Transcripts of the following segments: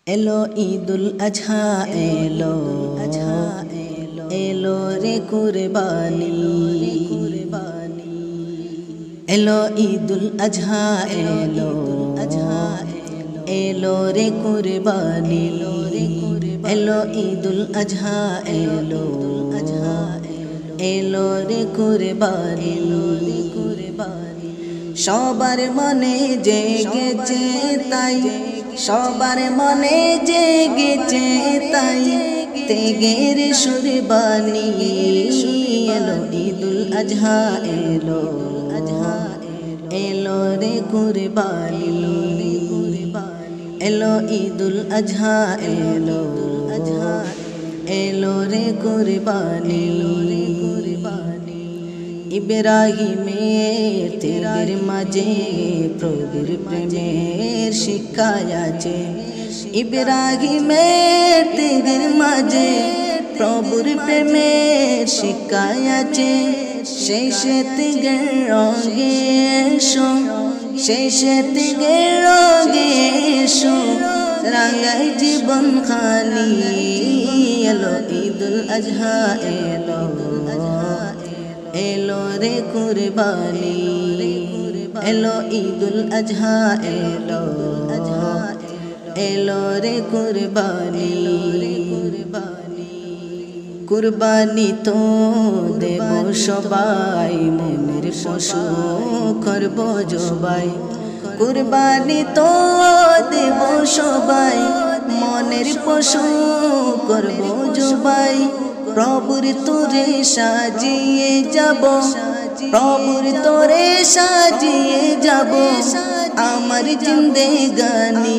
এলো ঈদুল আজহা এলো এলো রে কুরবানি এলো ঈদুল আজহা এলো এলো রে কুরবানি এলো ঈদুল আজহা এলো এলো রে কুরবানি সবার মনে জেগেছে তাই সবার মনে জেগেছে তাই তেগের সুরবানি এলো ঈদুল আজহা এলো এলো রে কুরবানি এলো ঈদুল আজহা এলো এলো রে কুরবানি ইব্রাহিমের তেগের মাঝে প্রভুর প্রেমের শিক্ষা আছে ইব্রাহিমের তেগের মাঝে প্রভুর প্রেমের শিক্ষা আছে শেষে তেগের রঙে এসো শেষে তেগের রঙে এসো রাঙাই জীবন খানি এলো ঈদুল আজহা এলো এলো রে কুরবানি এলো ঈদুল আজহা এলো এলো রে কুরবানি কুরবানি তো দেব সবাই মনের পশু করব জবাই কুরবানি তো দেব সবাই মনের পশু করব জবাই প্রভুর তোরে সাজিয়ে যাব প্রভুর তোরে সাজিয়ে যাব আমার জিন্দেগানি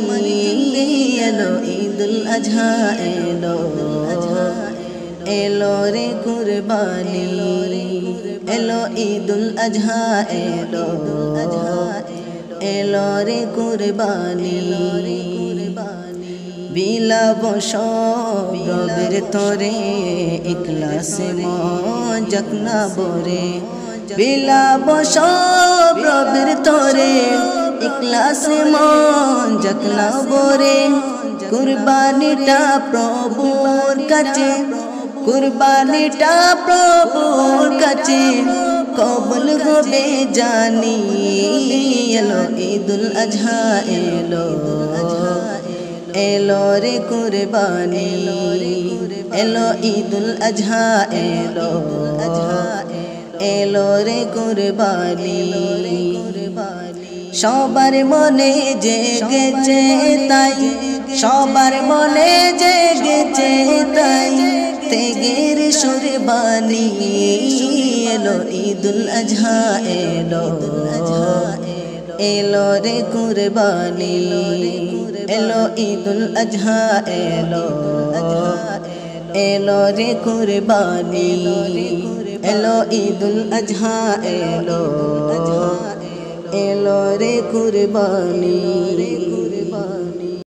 এলো ঈদুল আজহা এলো এলো রে কুরবানি এলো ঈদুল আজহা এলো এলো রে কুরবানি বিলাব সবের তোরে ইখলাসে মন জকনা বরে বিলাব সবের তোরে ইখলাসে মন জকনা বরে কুরবানিটা প্রভুর কাছে কুরবানিটা প্রভুর কাছে কবুল হবে জানি এলো ঈদুল আজহা এলো এলো রে কুরবানি এলো ঈদুল আজহা এলো এলো রে কুরবানি সবার মনে জেগেছে তাই সবার মনে জেগেছে তাই তেগের সুরবানি এলো ঈদুল আজহা এলো এলো রে কুরবানি এলো ঈদুল আজহা এলো এলো রে কুরবানি এলো ঈদুল আজহা এলো এলো রে কুরবানি।